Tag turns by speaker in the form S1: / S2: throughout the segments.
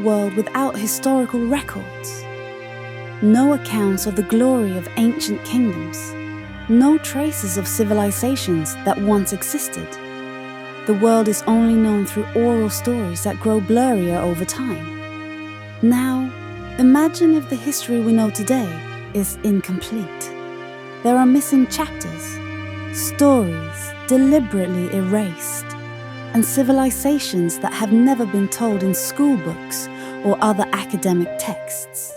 S1: world without historical records. No accounts of the glory of ancient kingdoms. No traces of civilizations that once existed. The world is only known through oral stories that grow blurrier over time. Now, imagine if the history we know today is incomplete. There are missing chapters, stories deliberately erased, and civilizations that have never been told in school books or other academic texts.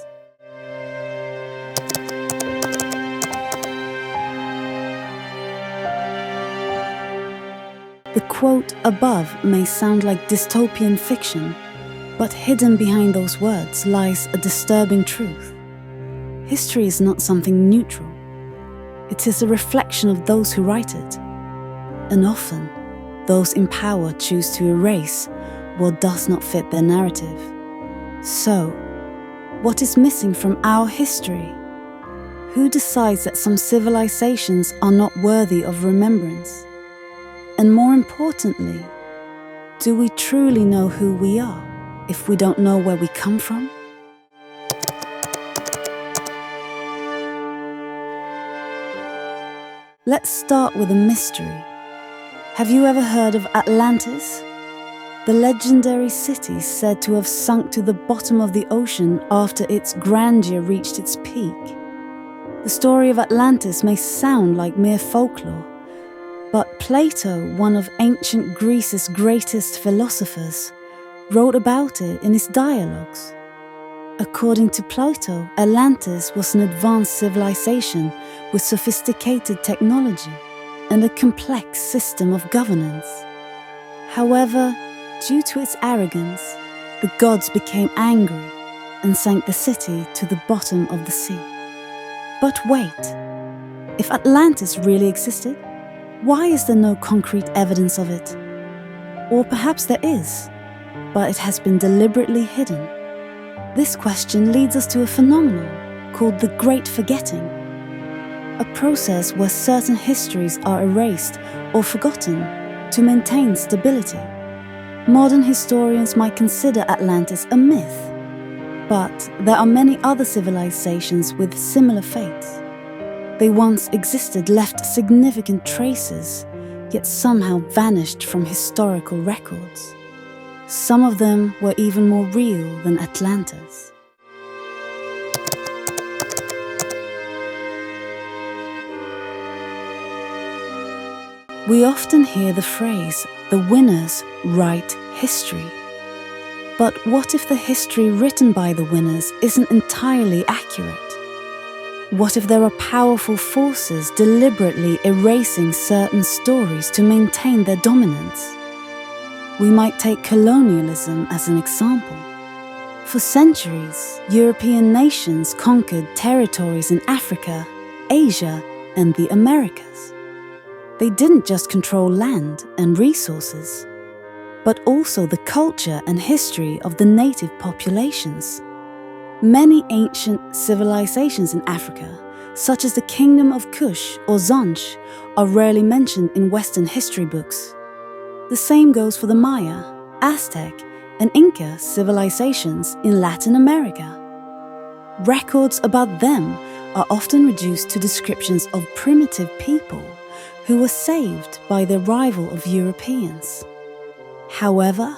S1: The quote above may sound like dystopian fiction, but hidden behind those words lies a disturbing truth. History is not something neutral. It is a reflection of those who write it. And often, those in power choose to erase what does not fit their narrative. So, what is missing from our history? Who decides that some civilizations are not worthy of remembrance? And more importantly, do we truly know who we are if we don't know where we come from? Let's start with a mystery. Have you ever heard of Atlantis? The legendary city said to have sunk to the bottom of the ocean after its grandeur reached its peak. The story of Atlantis may sound like mere folklore, but Plato, one of ancient Greece's greatest philosophers, wrote about it in his dialogues. According to Plato, Atlantis was an advanced civilization with sophisticated technology and a complex system of governance. However, due to its arrogance, the gods became angry and sank the city to the bottom of the sea. But wait, if Atlantis really existed, why is there no concrete evidence of it? Or perhaps there is, but it has been deliberately hidden. This question leads us to a phenomenon called the Great Forgetting, a process where certain histories are erased or forgotten to maintain stability. Modern historians might consider Atlantis a myth, but there are many other civilizations with similar fates. They once existed, left significant traces, yet somehow vanished from historical records. Some of them were even more real than Atlantis. We often hear the phrase, "the winners write history." But what if the history written by the winners isn't entirely accurate? What if there are powerful forces deliberately erasing certain stories to maintain their dominance? We might take colonialism as an example. For centuries, European nations conquered territories in Africa, Asia, and the Americas. They didn't just control land and resources, but also the culture and history of the native populations. Many ancient civilizations in Africa, such as the Kingdom of Kush or Zanj, are rarely mentioned in Western history books. The same goes for the Maya, Aztec, and Inca civilizations in Latin America. Records about them are often reduced to descriptions of primitive people who were saved by the arrival of Europeans. However,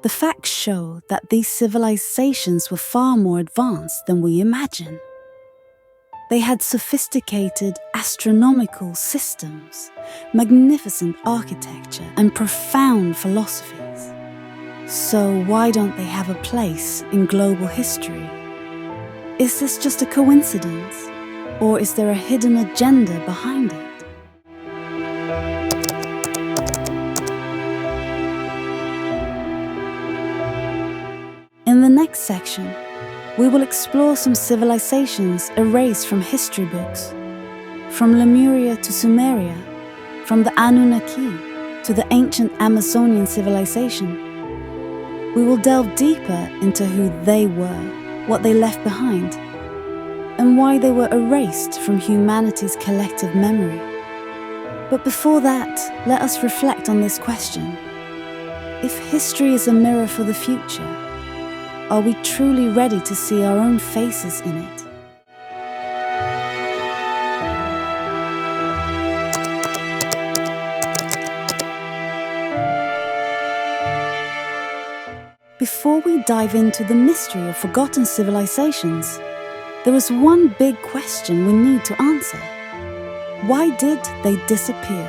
S1: the facts show that these civilizations were far more advanced than we imagine. They had sophisticated astronomical systems, magnificent architecture, and profound philosophies. So why don't they have a place in global history? Is this just a coincidence, or is there a hidden agenda behind it? In the next section, we will explore some civilizations erased from history books, from Lemuria to Sumeria, from the Anunnaki to the ancient Amazonian civilization. We will delve deeper into who they were, what they left behind, and why they were erased from humanity's collective memory. But before that, let us reflect on this question. If history is a mirror for the future, are we truly ready to see our own faces in it? Before we dive into the mystery of forgotten civilizations, there is one big question we need to answer. Why did they disappear?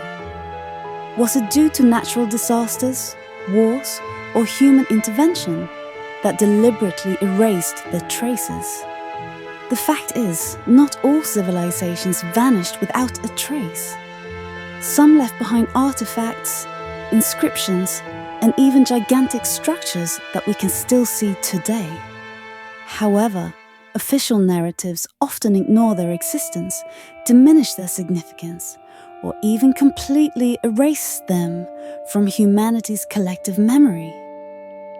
S1: Was it due to natural disasters, wars, or human intervention that deliberately erased their traces? The fact is, not all civilizations vanished without a trace. Some left behind artifacts, inscriptions, and even gigantic structures that we can still see today. However, official narratives often ignore their existence, diminish their significance, or even completely erase them from humanity's collective memory.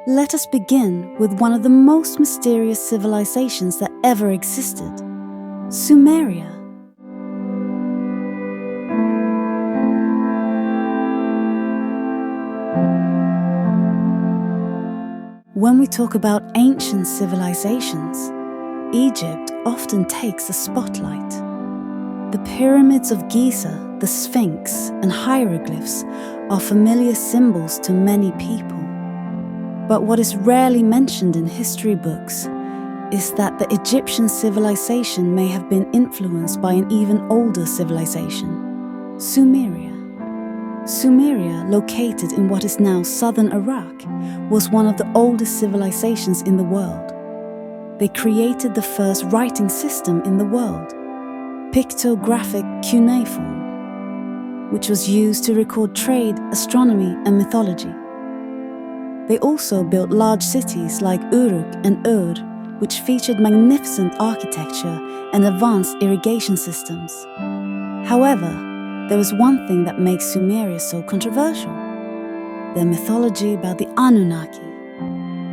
S1: Let us begin with one of the most mysterious civilizations that ever existed, Sumeria. When we talk about ancient civilizations, Egypt often takes the spotlight. The pyramids of Giza, the Sphinx, and hieroglyphs are familiar symbols to many people. But what is rarely mentioned in history books is that the Egyptian civilization may have been influenced by an even older civilization, Sumeria. Sumeria, located in what is now southern Iraq, was one of the oldest civilizations in the world. They created the first writing system in the world, pictographic cuneiform, which was used to record trade, astronomy, and mythology. They also built large cities like Uruk and Ur, which featured magnificent architecture and advanced irrigation systems. However, there is one thing that makes Sumeria so controversial: their mythology about the Anunnaki.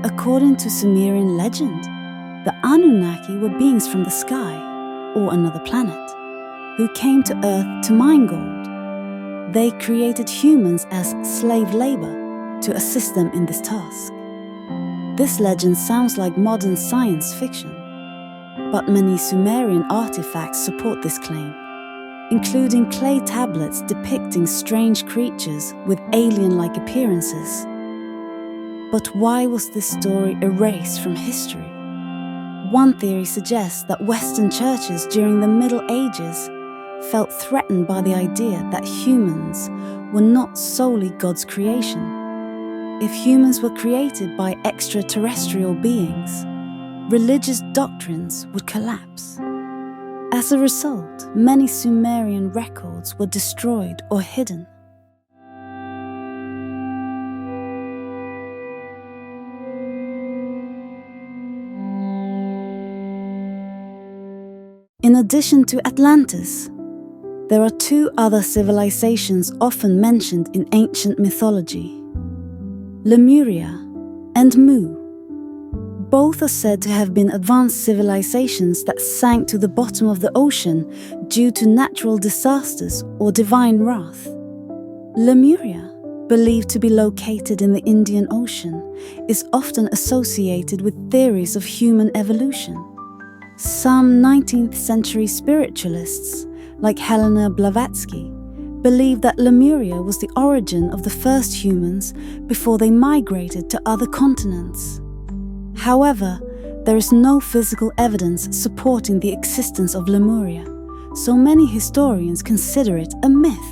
S1: According to Sumerian legend, the Anunnaki were beings from the sky, or another planet, who came to Earth to mine gold. They created humans as slave labor to assist them in this task. This legend sounds like modern science fiction, but many Sumerian artifacts support this claim, including clay tablets depicting strange creatures with alien-like appearances. But why was this story erased from history? One theory suggests that Western churches during the Middle Ages felt threatened by the idea that humans were not solely God's creation. If humans were created by extraterrestrial beings, religious doctrines would collapse. As a result, many Sumerian records were destroyed or hidden. In addition to Atlantis, there are two other civilizations often mentioned in ancient mythology: Lemuria and Mu. Both are said to have been advanced civilizations that sank to the bottom of the ocean due to natural disasters or divine wrath. Lemuria, believed to be located in the Indian Ocean, is often associated with theories of human evolution. Some 19th century spiritualists, like Helena Blavatsky, believe that Lemuria was the origin of the first humans before they migrated to other continents. However, there is no physical evidence supporting the existence of Lemuria, so many historians consider it a myth.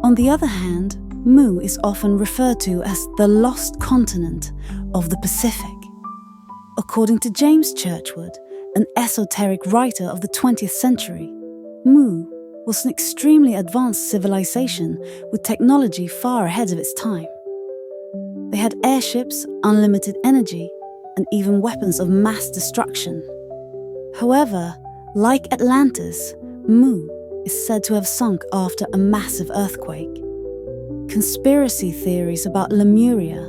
S1: On the other hand, Mu is often referred to as the lost continent of the Pacific. According to James Churchward, an esoteric writer of the 20th century, Mu was an extremely advanced civilization with technology far ahead of its time. They had airships, unlimited energy, and even weapons of mass destruction. However, like Atlantis, Mu is said to have sunk after a massive earthquake. Conspiracy theories about Lemuria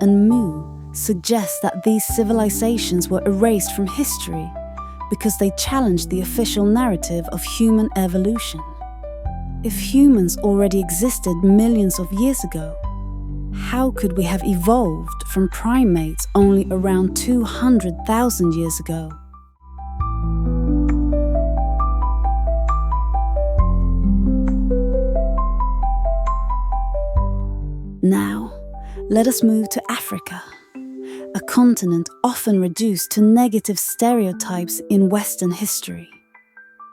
S1: and Mu suggest that these civilizations were erased from history because they challenged the official narrative of human evolution. If humans already existed millions of years ago, How could we have evolved from primates only around 200,000 years ago? Now, let us move to Africa, a continent often reduced to negative stereotypes in Western history.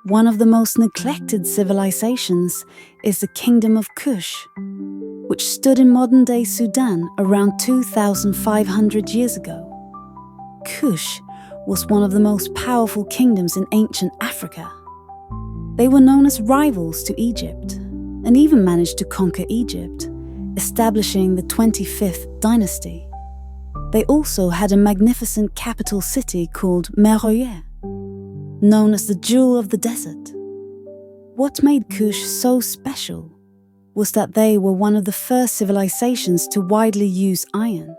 S1: One of the most neglected civilizations is the Kingdom of Kush, which stood in modern-day Sudan around 2,500 years ago. Kush was one of the most powerful kingdoms in ancient Africa. They were known as rivals to Egypt, and even managed to conquer Egypt, establishing the 25th dynasty. They also had a magnificent capital city called Meroye, known as the Jewel of the Desert. What made Kush so special was that they were one of the first civilizations to widely use iron.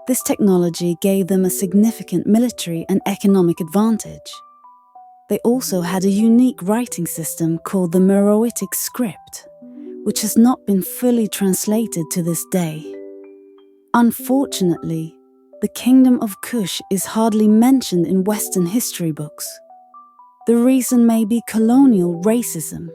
S1: This technology gave them a significant military and economic advantage. They also had a unique writing system called the Meroitic script, which has not been fully translated to this day. Unfortunately, the Kingdom of Kush is hardly mentioned in Western history books. The reason may be colonial racism.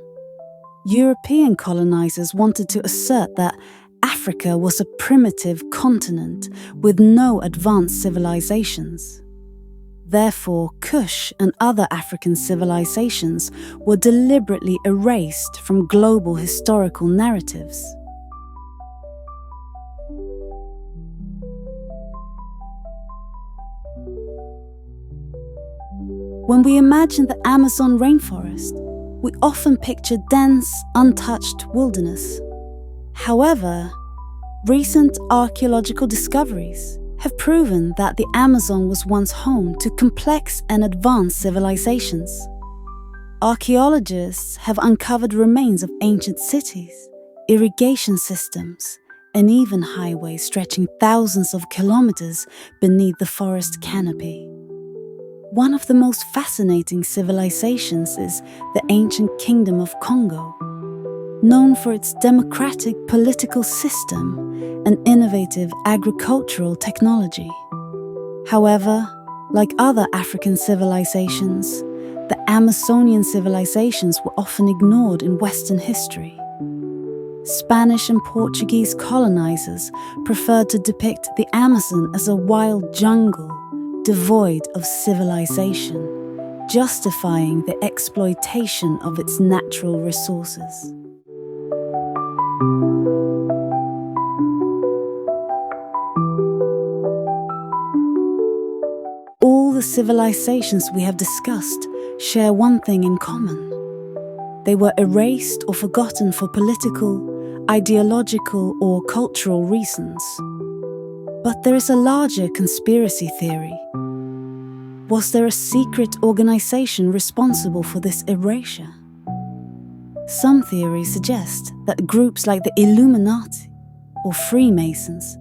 S1: European colonizers wanted to assert that Africa was a primitive continent with no advanced civilizations. Therefore, Kush and other African civilizations were deliberately erased from global historical narratives. When we imagine the Amazon rainforest, we often picture dense, untouched wilderness. However, recent archaeological discoveries have proven that the Amazon was once home to complex and advanced civilizations. Archaeologists have uncovered remains of ancient cities, irrigation systems, and even highways stretching thousands of kilometers beneath the forest canopy. One of the most fascinating civilizations is the ancient Kingdom of Congo, known for its democratic political system and innovative agricultural technology. However, like other African civilizations, the Amazonian civilizations were often ignored in Western history. Spanish and Portuguese colonizers preferred to depict the Amazon as a wild jungle devoid of civilization, justifying the exploitation of its natural resources. All the civilizations we have discussed share one thing in common. They were erased or forgotten for political, ideological, or cultural reasons. But there is a larger conspiracy theory. Was there a secret organization responsible for this erasure? Some theories suggest that groups like the Illuminati or Freemasons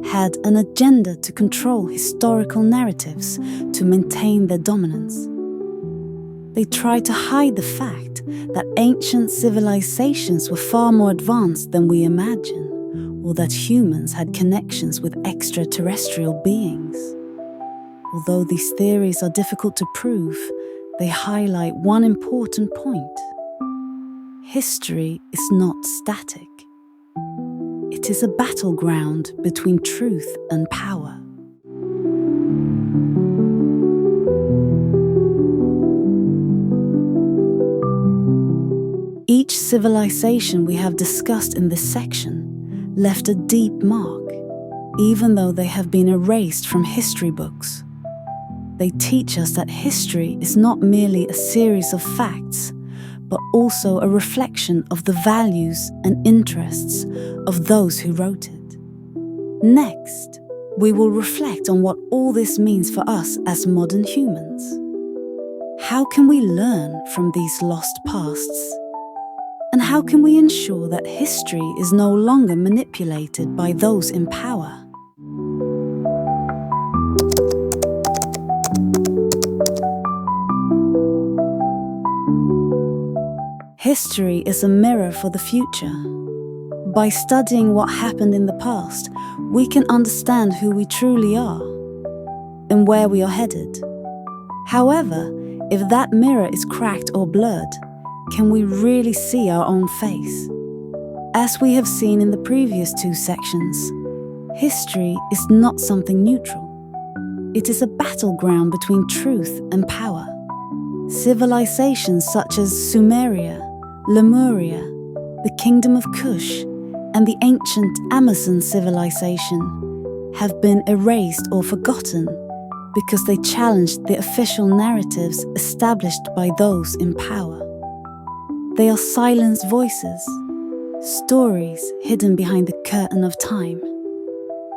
S1: had an agenda to control historical narratives to maintain their dominance. They tried to hide the fact that ancient civilizations were far more advanced than we imagine, or that humans had connections with extraterrestrial beings. Although these theories are difficult to prove, they highlight one important point. History is not static. It is a battleground between truth and power. Each civilization we have discussed in this section left a deep mark, even though they have been erased from history books. They teach us that history is not merely a series of facts, but also a reflection of the values and interests of those who wrote it. Next, we will reflect on what all this means for us as modern humans. How can we learn from these lost pasts? And how can we ensure that history is no longer manipulated by those in power? History is a mirror for the future. By studying what happened in the past, we can understand who we truly are and where we are headed. However, if that mirror is cracked or blurred, can we really see our own face? As we have seen in the previous two sections, history is not something neutral. It is a battleground between truth and power. Civilizations such as Sumeria, Lemuria, the Kingdom of Kush, and the ancient Amazon civilization have been erased or forgotten because they challenged the official narratives established by those in power. They are silenced voices, stories hidden behind the curtain of time.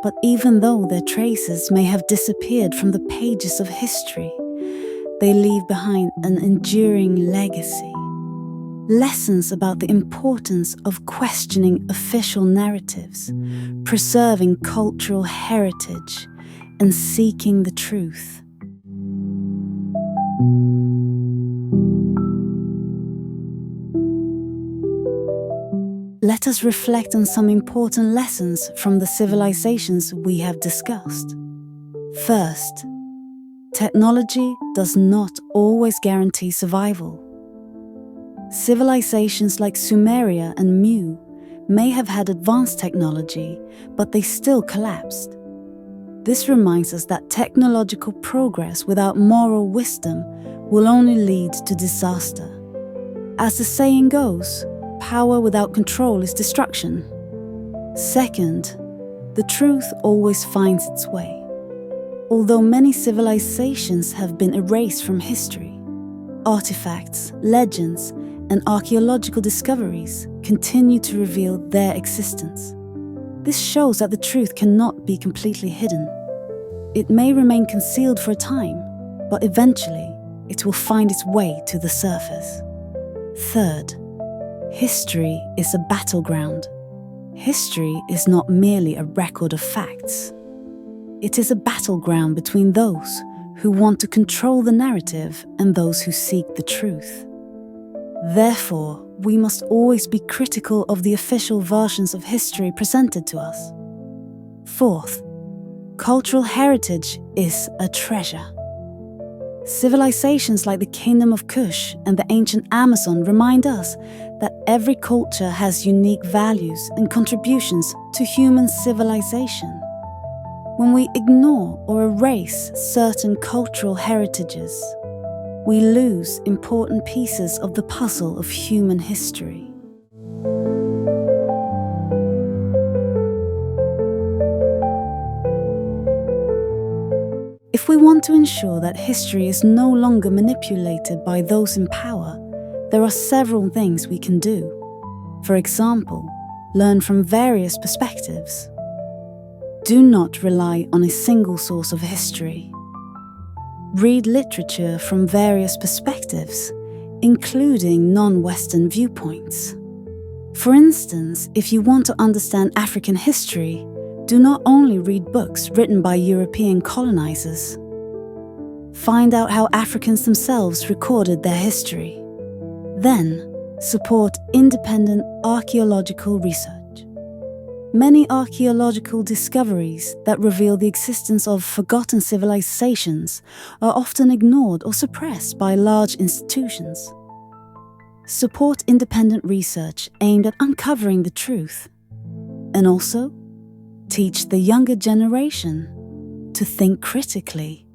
S1: But even though their traces may have disappeared from the pages of history, they leave behind an enduring legacy. Lessons about the importance of questioning official narratives, preserving cultural heritage, and seeking the truth. Let us reflect on some important lessons from the civilizations we have discussed. First, technology does not always guarantee survival. Civilizations like Sumeria and Mu may have had advanced technology, but they still collapsed. This reminds us that technological progress without moral wisdom will only lead to disaster. As the saying goes, power without control is destruction. Second, the truth always finds its way. Although many civilizations have been erased from history, artifacts, legends, and archaeological discoveries continue to reveal their existence. This shows that the truth cannot be completely hidden. It may remain concealed for a time, but eventually it will find its way to the surface. Third, history is a battleground. History is not merely a record of facts. It is a battleground between those who want to control the narrative and those who seek the truth. Therefore, we must always be critical of the official versions of history presented to us. Fourth, cultural heritage is a treasure. Civilizations like the Kingdom of Kush and the ancient Amazon remind us that every culture has unique values and contributions to human civilization. When we ignore or erase certain cultural heritages, we lose important pieces of the puzzle of human history. If we want to ensure that history is no longer manipulated by those in power, there are several things we can do. For example, learn from various perspectives. Do not rely on a single source of history. Read literature from various perspectives, including non-Western viewpoints. For instance, if you want to understand African history, do not only read books written by European colonizers. Find out how Africans themselves recorded their history. Then, support independent archaeological research. Many archaeological discoveries that reveal the existence of forgotten civilizations are often ignored or suppressed by large institutions. Support independent research aimed at uncovering the truth. And also, teach the younger generation to think critically.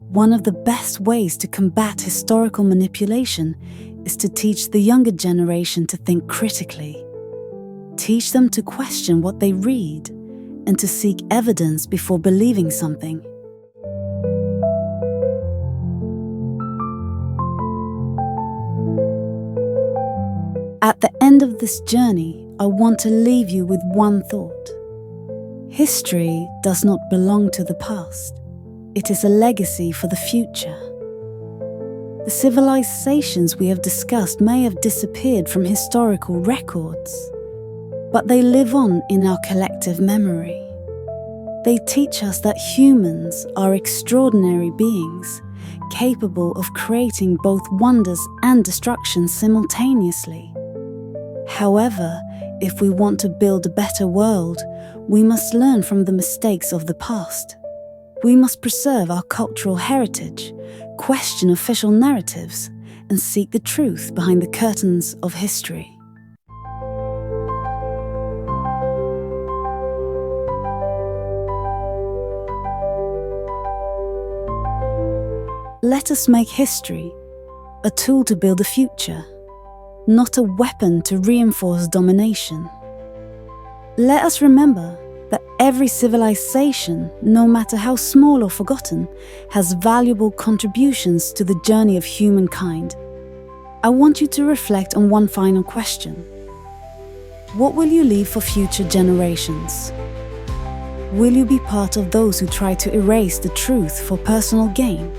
S1: One of the best ways to combat historical manipulation is to teach the younger generation to think critically. Teach them to question what they read and to seek evidence before believing something. At the end of this journey, I want to leave you with one thought. History does not belong to the past. It is a legacy for the future. The civilizations we have discussed may have disappeared from historical records, but they live on in our collective memory. They teach us that humans are extraordinary beings, capable of creating both wonders and destruction simultaneously. However, If we want to build a better world, we must learn from the mistakes of the past. We must preserve our cultural heritage, question official narratives, and seek the truth behind the curtains of history. Let us make history a tool to build a future, not a weapon to reinforce domination. Let us remember that every civilization, no matter how small or forgotten, has valuable contributions to the journey of humankind. I want you to reflect on one final question. What will you leave for future generations? Will you be part of those who try to erase the truth for personal gain?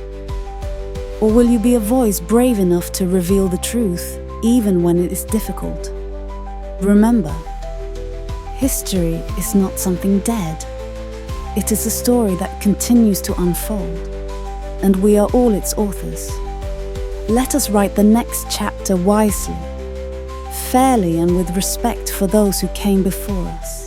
S1: Or will you be a voice brave enough to reveal the truth, even when it is difficult? Remember, history is not something dead. It is a story that continues to unfold, and we are all its authors. Let us write the next chapter wisely, fairly, and with respect for those who came before us.